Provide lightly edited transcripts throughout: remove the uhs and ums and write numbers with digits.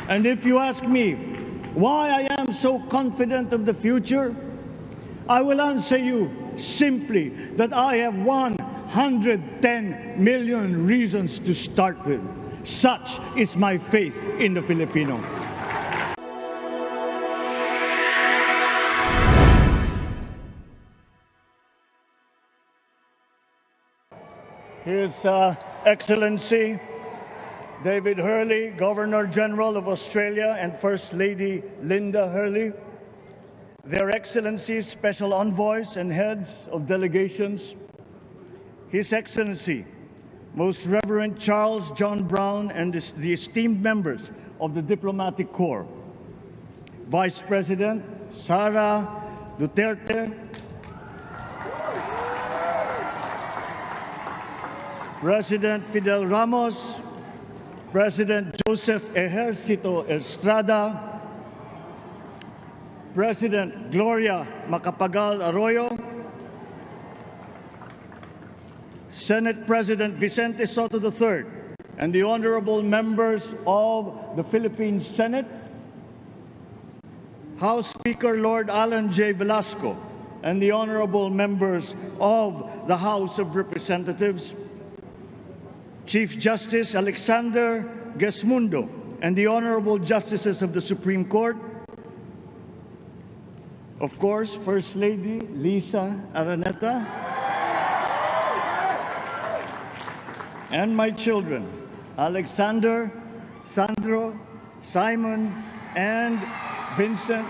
And if you ask me why I am so confident of the future, I will answer you simply that I have 110 million reasons to start with. Such is my faith in the Filipino. His Excellency David Hurley, Governor General of Australia, and First Lady Linda Hurley, Their Excellencies, Special Envoys, and Heads of Delegations, His Excellency, Most Reverend Charles John Brown, and the esteemed members of the Diplomatic Corps, Vice President Sara Duterte, President Fidel Ramos, President Joseph Ejercito Estrada, President Gloria Macapagal Arroyo, Senate President Vicente Soto III, and the honorable members of the Philippine Senate, House Speaker Lord Alan J. Velasco, and the honorable members of the House of Representatives, Chief Justice Alexander Gesmundo, and the honorable justices of the Supreme Court, of course, First Lady Lisa Araneta, and my children, Alexander, Sandro, Simon, and Vincent.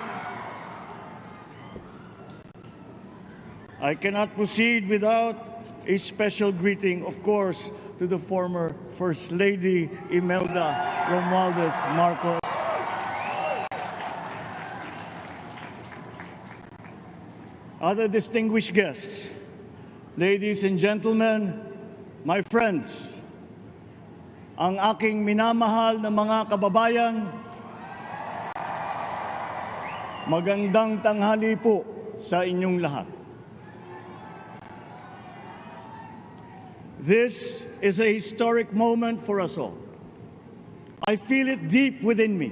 I cannot proceed without a special greeting, of course, to the former First Lady Imelda Romualdez Marcos, other distinguished guests, ladies and gentlemen, my friends, ang aking minamahal na mga kababayan, magandang tanghali po sa inyong lahat. This is a historic moment for us all. I feel it deep within me.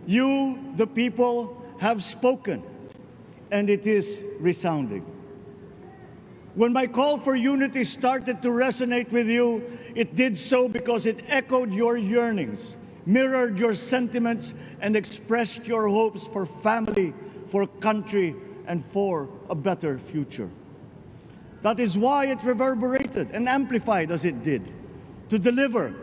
You, the people, have spoken, and it is resounding. When my call for unity started to resonate with you, it did so because it echoed your yearnings, mirrored your sentiments, and expressed your hopes for family, for country, and for a better future. That is why it reverberated and amplified as it did, to deliver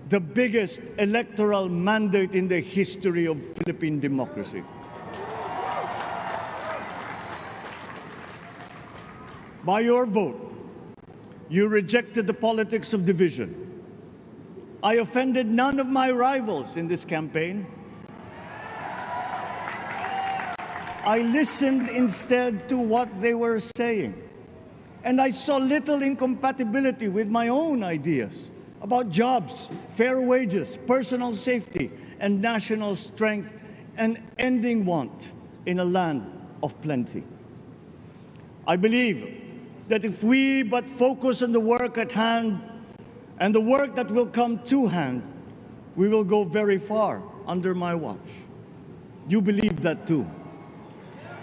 the biggest electoral mandate in the history of Philippine democracy. By your vote, you rejected the politics of division. I offended none of my rivals in this campaign. I listened instead to what they were saying. And I saw little incompatibility with my own ideas about jobs, fair wages, personal safety, and national strength, and ending want in a land of plenty. I believe that if we but focus on the work at hand and the work that will come to hand, we will go very far under my watch. You believe that too.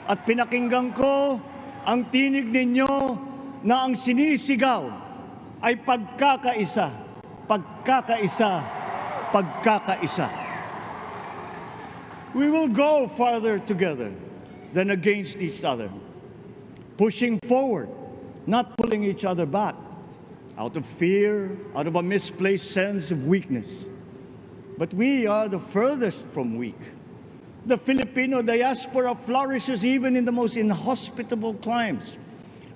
At pinakinggan ko ang tinig ninyo na ang sinisigaw ay pagkakaisa, pagkakaisa, pagkakaisa. We will go farther together than against each other, pushing forward, not pulling each other back, out of fear, out of a misplaced sense of weakness. But we are the furthest from weak. The Filipino diaspora flourishes even in the most inhospitable climes,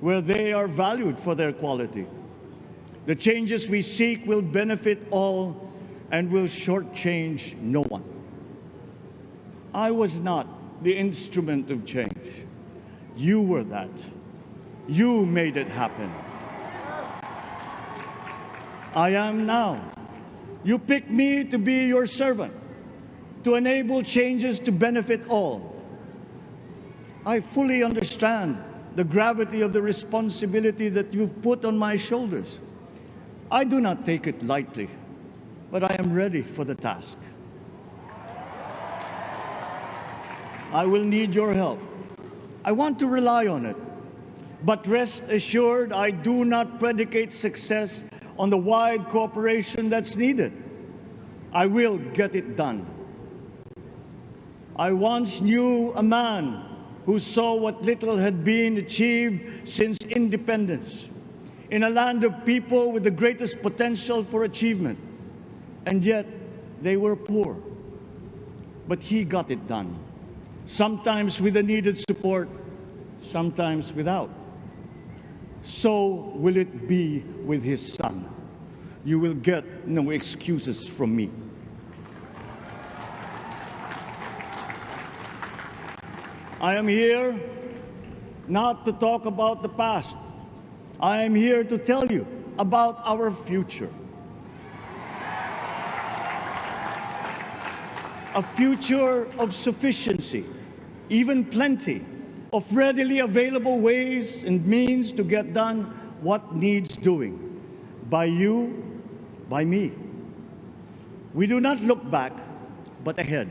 where they are valued for their quality. The changes we seek will benefit all and will shortchange no one. I was not the instrument of change. You were that. You made it happen. I am now. You picked me to be your servant, to enable changes to benefit all. I fully understand the gravity of the responsibility that you've put on my shoulders. I do not take it lightly, but I am ready for the task. I will need your help. I want to rely on it. But rest assured, I do not predicate success on the wide cooperation that's needed. I will get it done. I once knew a man who saw what little had been achieved since independence in a land of people with the greatest potential for achievement, and yet they were poor. But he got it done, sometimes with the needed support, sometimes without. So will it be with his son. You will get no excuses from me. I am here not to talk about the past. I am here to tell you about our future. A future of sufficiency, even plenty, of readily available ways and means to get done what needs doing, by you, by me. We do not look back, but ahead,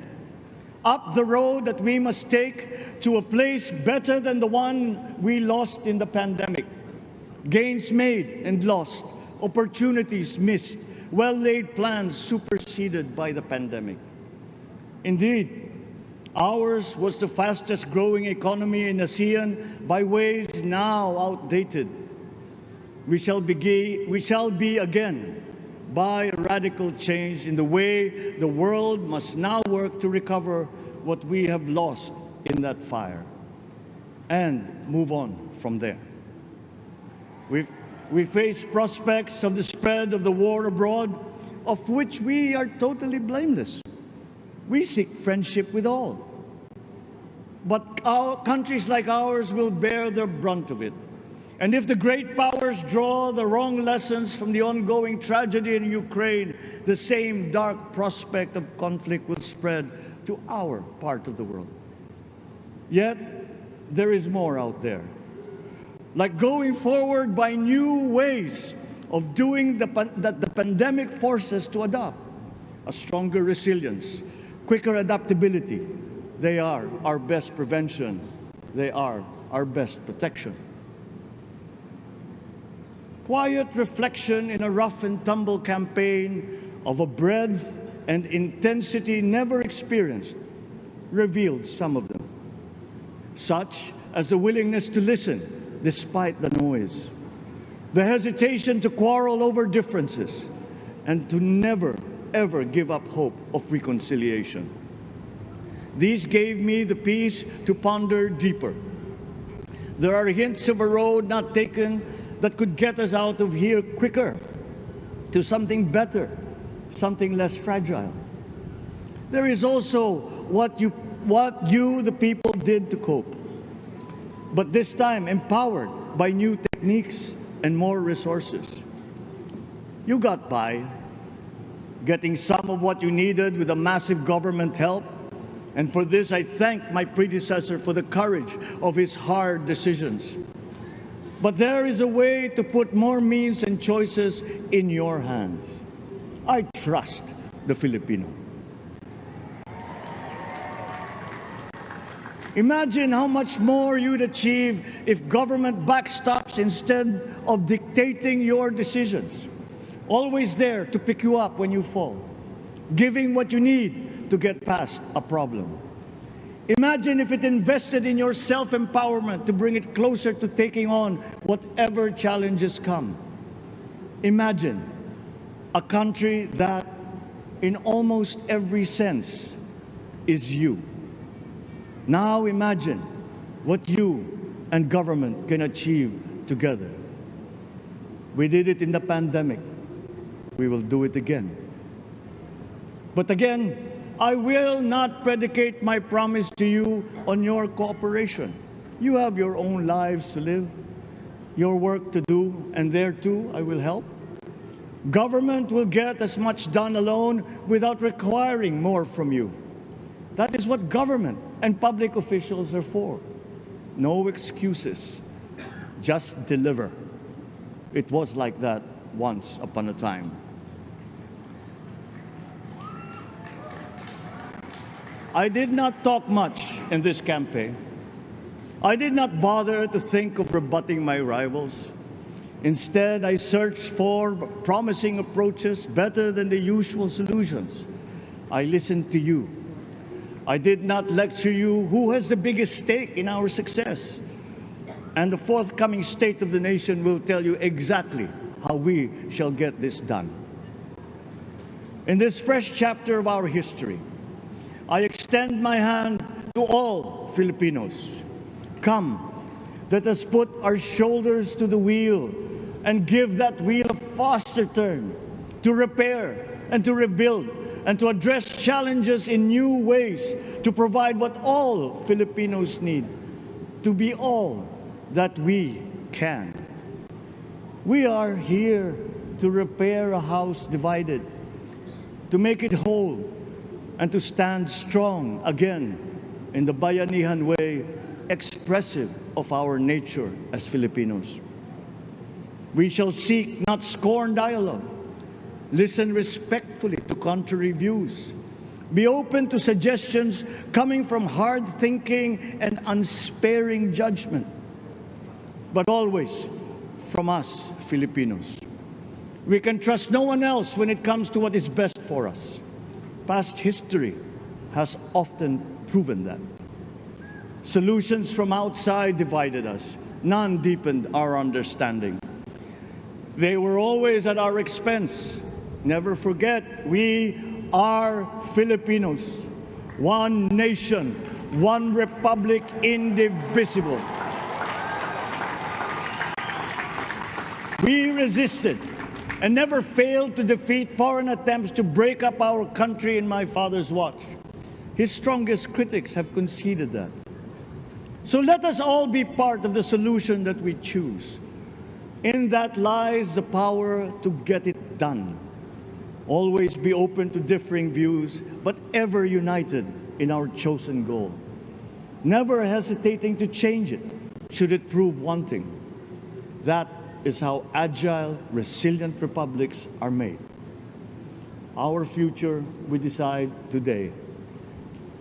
up the road that we must take to a place better than the one we lost in the pandemic. Gains made and lost, opportunities missed, well-laid plans superseded by the pandemic. Indeed, ours was the fastest growing economy in ASEAN by ways now outdated. We shall be again by a radical change in the way the world must now work to recover what we have lost in that fire and move on from there. We face prospects of the spread of the war abroad, of which we are totally blameless. We seek friendship with all. But countries like ours will bear the brunt of it. And if the great powers draw the wrong lessons from the ongoing tragedy in Ukraine, the same dark prospect of conflict will spread to our part of the world. Yet, there is more out there. Like going forward by new ways of doing that the pandemic forces to adopt. A stronger resilience, quicker adaptability. They are our best prevention. They are our best protection. Quiet reflection in a rough and tumble campaign of a breadth and intensity never experienced revealed some of them, such as the willingness to listen despite the noise, the hesitation to quarrel over differences, and to never, ever give up hope of reconciliation. These gave me the peace to ponder deeper. There are hints of a road not taken that could get us out of here quicker to something better, something less fragile. There is also what you, the people, did to cope, but this time empowered by new techniques and more resources. You got by, getting some of what you needed with a massive government help, and for this I thank my predecessor for the courage of his hard decisions. But there is a way to put more means and choices in your hands. I trust the Filipino. Imagine how much more you'd achieve if government backstops instead of dictating your decisions. Always there to pick you up when you fall, giving what you need to get past a problem. Imagine if it invested in your self-empowerment to bring it closer to taking on whatever challenges come. Imagine a country that, in almost every sense, is you. Now imagine what you and government can achieve together. We did it in the pandemic. We will do it again. But again, I will not predicate my promise to you on your cooperation. You have your own lives to live, your work to do, and there too I will help. Government will get as much done alone without requiring more from you. That is what government and public officials are for. No excuses, just deliver. It was like that once upon a time. I did not talk much in this campaign. I did not bother to think of rebutting my rivals. Instead, I searched for promising approaches better than the usual solutions. I listened to you. I did not lecture you who has the biggest stake in our success. And the forthcoming State of the Nation will tell you exactly how we shall get this done. In this fresh chapter of our history, I extend my hand to all Filipinos. Come, let us put our shoulders to the wheel and give that wheel a faster turn to repair and to rebuild and to address challenges in new ways, to provide what all Filipinos need, to be all that we can. We are here to repair a house divided, to make it whole, and to stand strong again in the bayanihan way, expressive of our nature as Filipinos. We shall seek, not scorn dialogue, listen respectfully to contrary views, be open to suggestions coming from hard thinking and unsparing judgment, but always from us, Filipinos. We can trust no one else when it comes to what is best for us. Past history has often proven that. Solutions from outside divided us. None deepened our understanding. They were always at our expense. Never forget, we are Filipinos. One nation, one republic, indivisible. We resisted and never failed to defeat foreign attempts to break up our country in my father's watch. His strongest critics have conceded that. So let us all be part of the solution that we choose. In that lies the power to get it done. Always be open to differing views, but ever united in our chosen goal. Never hesitating to change it, should it prove wanting. That is how agile, resilient republics are made. Our future we decide today.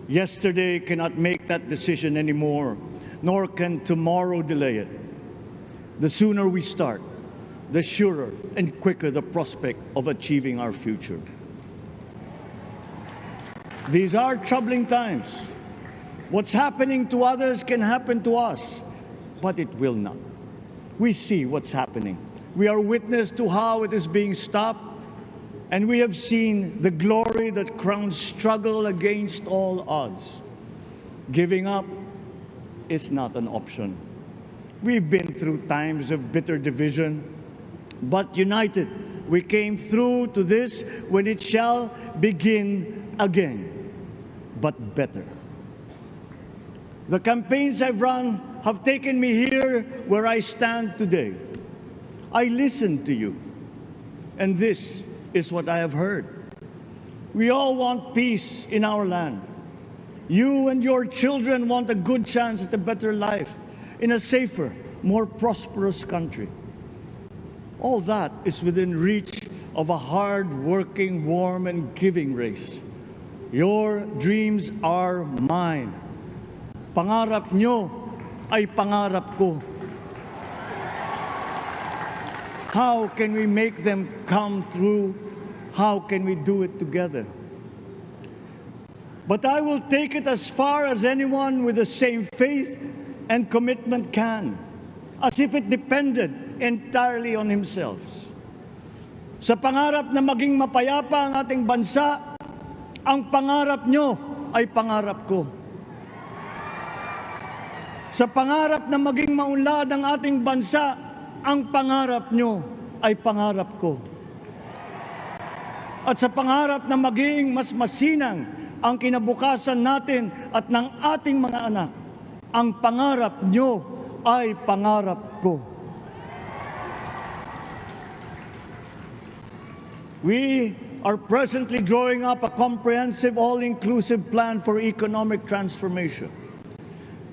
Yesterday cannot make that decision anymore, nor can tomorrow delay it. The sooner we start, the surer and quicker the prospect of achieving our future. These are troubling times. What's happening to others can happen to us, but it will not. We see what's happening. We are witness to how it is being stopped, and we have seen the glory that crowns struggle against all odds. Giving up is not an option. We've been through times of bitter division, but united, we came through to this when it shall begin again, but better. The campaigns I've run have taken me here where I stand today. I listened to you, and this is what I have heard. We all want peace in our land. You and your children want a good chance at a better life in a safer, more prosperous country. All that is within reach of a hard-working, warm, and giving race. Your dreams are mine. Pangarap nyo ay pangarap ko. How can we make them come true? How can we do it together? But I will take it as far as anyone with the same faith and commitment can, as if it depended entirely on himself. Sa pangarap na maging mapayapa ang ating bansa, ang pangarap nyo ay pangarap ko. Sa pangarap na maging maunlad ang ating bansa, ang pangarap nyo ay pangarap ko. At sa pangarap na maging mas masinang ang kinabukasan natin at ng ating mga anak, ang pangarap nyo ay pangarap ko. We are presently drawing up a comprehensive, all-inclusive plan for economic transformation.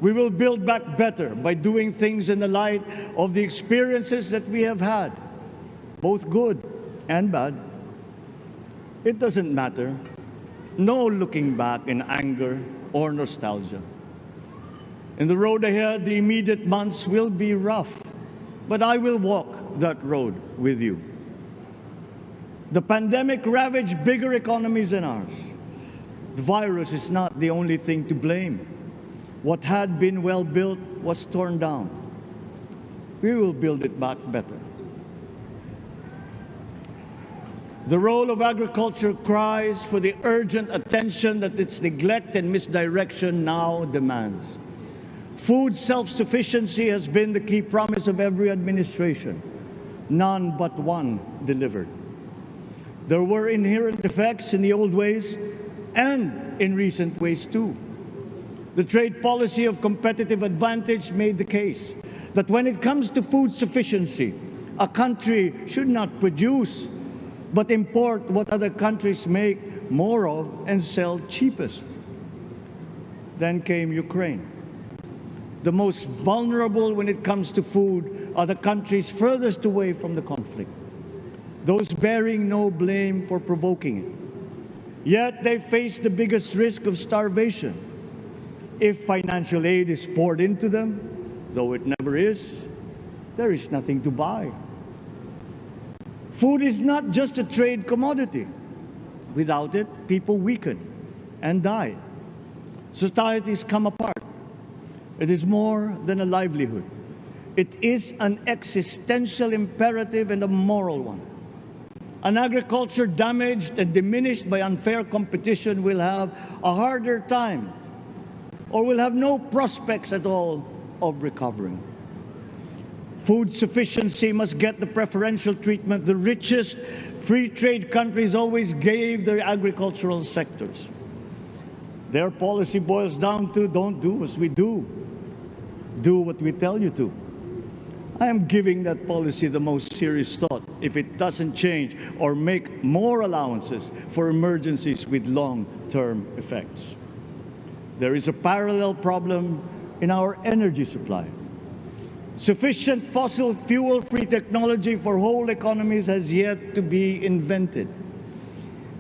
We will build back better by doing things in the light of the experiences that we have had, both good and bad. It doesn't matter. no looking back in anger or nostalgia. In the road ahead, the immediate months will be rough, but I will walk that road with you. The pandemic ravaged bigger economies than ours. The virus is not the only thing to blame. What had been well built was torn down. We will build it back better. The role of agriculture cries for the urgent attention that its neglect and misdirection now demands. Food self-sufficiency has been the key promise of every administration. None but one delivered. There were inherent defects in the old ways and in recent ways too. The trade policy of competitive advantage made the case that when it comes to food sufficiency, a country should not produce but import what other countries make more of and sell cheapest. Then came Ukraine. The most vulnerable when it comes to food are the countries furthest away from the conflict, those bearing no blame for provoking it. Yet they face the biggest risk of starvation. If financial aid is poured into them, though it never is, there is nothing to buy. Food is not just a trade commodity. Without it, people weaken and die. Societies come apart. It is more than a livelihood. It is an existential imperative and a moral one. An agriculture damaged and diminished by unfair competition will have a harder time or will have no prospects at all of recovering. Food sufficiency must get the preferential treatment the richest free trade countries always gave their agricultural sectors. Their policy boils down to don't do as we do, do what we tell you to. I am giving that policy the most serious thought if it doesn't change or make more allowances for emergencies with long-term effects. There is a parallel problem in our energy supply. Sufficient fossil fuel-free technology for whole economies has yet to be invented,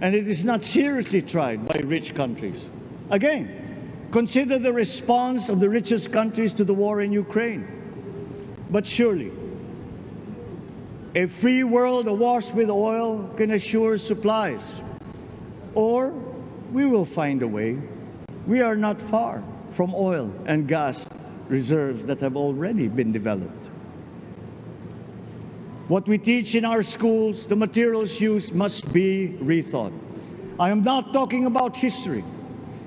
and it is not seriously tried by rich countries. Again, consider the response of the richest countries to the war in Ukraine. But surely, a free world awash with oil can assure supplies, or we will find a way. We are not far from oil and gas reserves that have already been developed. What we teach in our schools, the materials used must be rethought. I am not talking about history.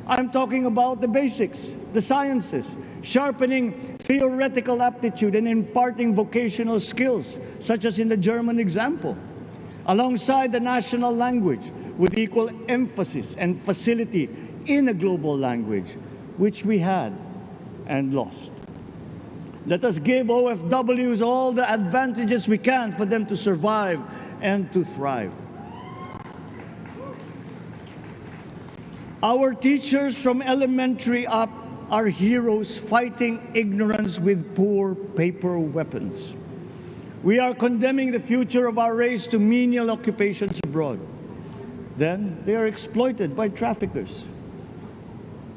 I'm talking about the basics, the sciences, sharpening theoretical aptitude and imparting vocational skills, such as in the German example, alongside the national language with equal emphasis and facility in a global language, which we had and lost. Let us give OFWs all the advantages we can for them to survive and to thrive. Our teachers from elementary up are heroes fighting ignorance with poor paper weapons. We are condemning the future of our race to menial occupations abroad. Then they are exploited by traffickers.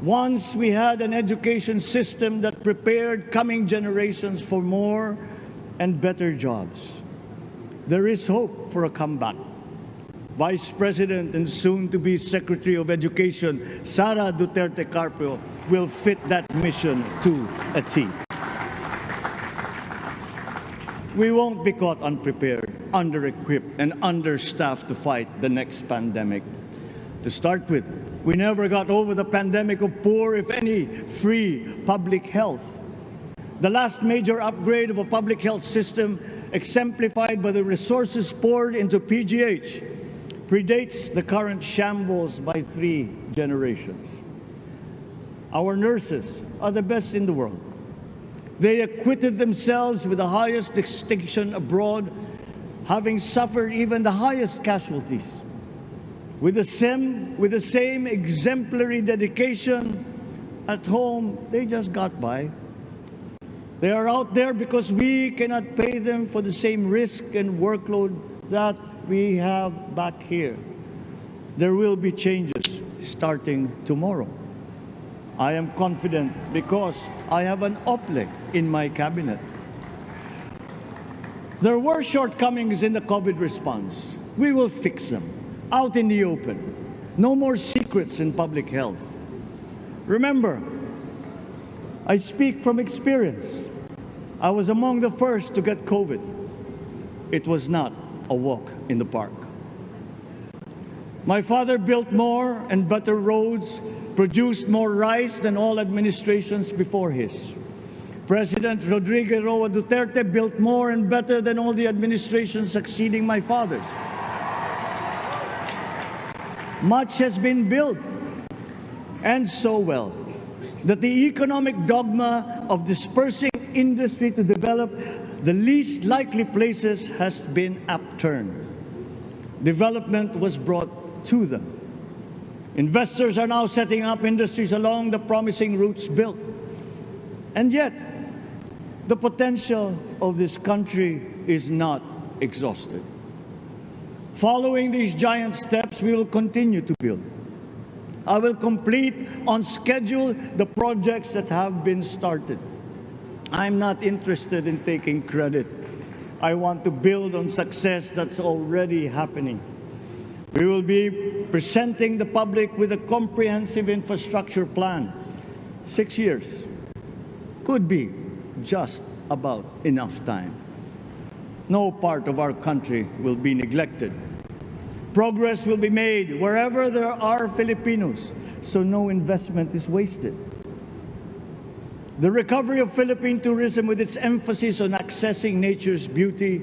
Once we had an education system that prepared coming generations for more and better jobs. There is hope for a comeback. Vice President and soon-to-be Secretary of Education, Sara Duterte Carpio, will fit that mission to a T. We won't be caught unprepared, under-equipped, and understaffed to fight the next pandemic. To start with, we never got over the pandemic of poor, if any, free public health. The last major upgrade of a public health system, exemplified by the resources poured into PGH, predates the current shambles by 3 generations. Our nurses are the best in the world. They acquitted themselves with the highest distinction abroad, having suffered even the highest casualties. With the same exemplary dedication, at home, they just got by. They are out there because we cannot pay them for the same risk and workload that we have back here. There will be changes, starting tomorrow. I am confident because I have an OPLE in my cabinet. There were shortcomings in the COVID response. We will fix them out in the open. No more secrets in public health. Remember, I speak from experience. I was among the first to get COVID. It was not a walk in the park. My father built more and better roads, produced more rice than all administrations before his. President Rodrigo Roa Duterte built more and better than all the administrations succeeding my father's. Much has been built, and so well, that the economic dogma of dispersing industry to develop the least likely places has been upturned. Development was brought to them. Investors are now setting up industries along the promising routes built. And yet, the potential of this country is not exhausted. Following these giant steps, we will continue to build. I will complete on schedule the projects that have been started. I'm not interested in taking credit. I want to build on success that's already happening. We will be presenting the public with a comprehensive infrastructure plan. 6 years could be just about enough time. No part of our country will be neglected. Progress will be made wherever there are Filipinos, so no investment is wasted. The recovery of Philippine tourism, with its emphasis on accessing nature's beauty,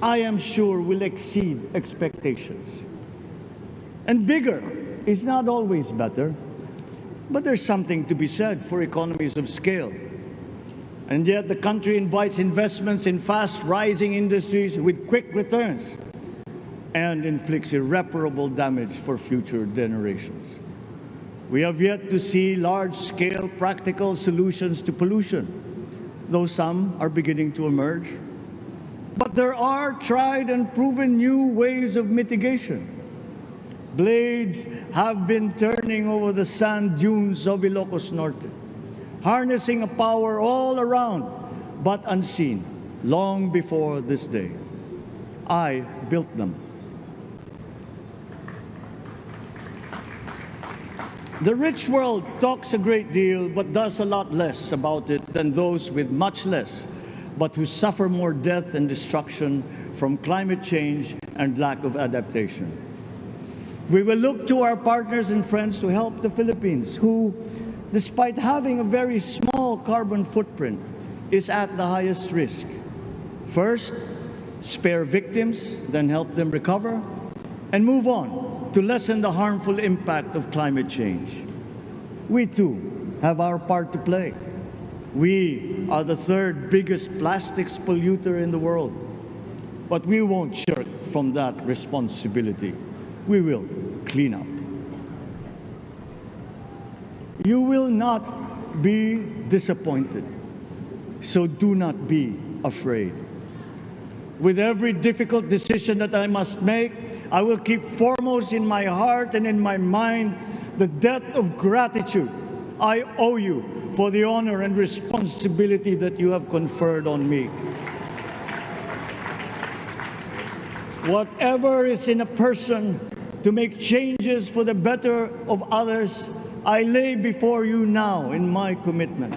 I am sure will exceed expectations. And bigger is not always better, but there's something to be said for economies of scale. And yet the country invites investments in fast-rising industries with quick returns and inflicts irreparable damage for future generations. We have yet to see large-scale practical solutions to pollution, though some are beginning to emerge. But there are tried and proven new ways of mitigation. Blades have been turning over the sand dunes of Ilocos Norte, harnessing a power all around, but unseen, long before this day. I built them. The rich world talks a great deal, but does a lot less about it than those with much less, but who suffer more death and destruction from climate change and lack of adaptation. We will look to our partners and friends to help the Philippines, who, despite having a very small carbon footprint, is at the highest risk. First, spare victims, then help them recover, and move on to lessen the harmful impact of climate change. We too have our part to play. We are the third biggest plastics polluter in the world, but we won't shirk from that responsibility. We will clean up. You will not be disappointed, so do not be afraid. With every difficult decision that I must make, I will keep foremost in my heart and in my mind the debt of gratitude I owe you for the honor and responsibility that you have conferred on me. Whatever is in a person to make changes for the better of others, I lay before you now in my commitment.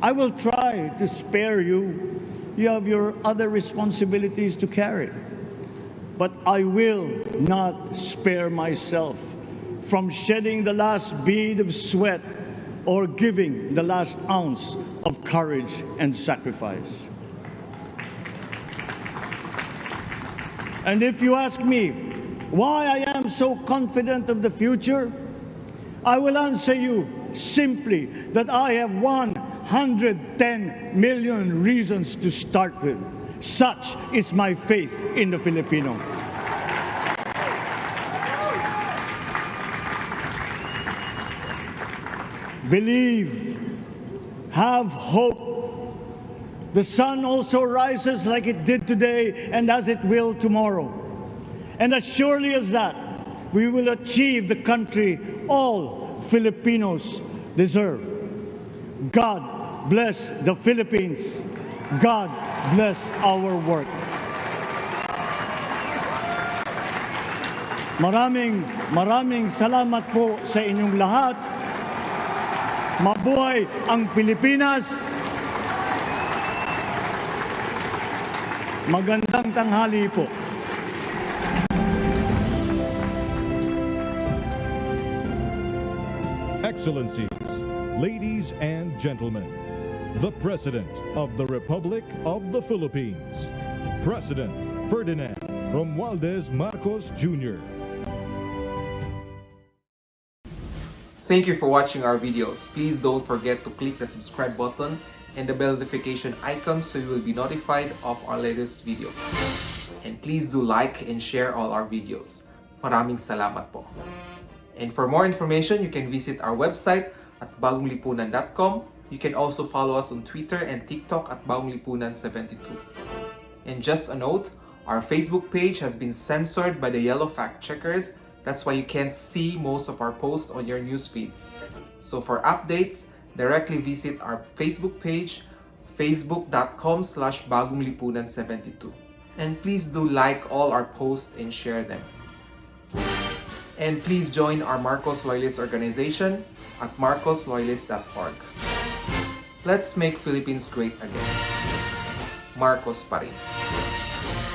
I will try to spare you. You have your other responsibilities to carry. But I will not spare myself from shedding the last bead of sweat or giving the last ounce of courage and sacrifice. And if you ask me why I am so confident of the future, I will answer you simply that I have 110 million reasons to start with. Such is my faith in the Filipino. Believe, have hope. The sun also rises like it did today and as it will tomorrow. And as surely as that, we will achieve the country all Filipinos deserve. God bless the Philippines. God bless our work. Maraming salamat po sa inyong lahat. Mabuhay ang Pilipinas. Magandang tanghali po. Excellencies, ladies and gentlemen, the President of the Republic of the Philippines, President Ferdinand Romualdez Marcos Jr. Thank you for watching our videos. Please don't forget to click the subscribe button and the bell notification icon so you will be notified of our latest videos. And please do like and share all our videos. Maraming salamat po. And for more information, you can visit our website at bagonglipunan.com. You can also follow us on Twitter and TikTok at bagonglipunan72. And just a note, our Facebook page has been censored by the yellow fact checkers. That's why you can't see most of our posts on your news feeds. So for updates, directly visit our Facebook page, facebook.com/bagonglipunan72. And please do like all our posts and share them. And please join our Marcos Loyalist organization at marcosloyalist.org. Let's make Philippines great again. Marcos pa rin.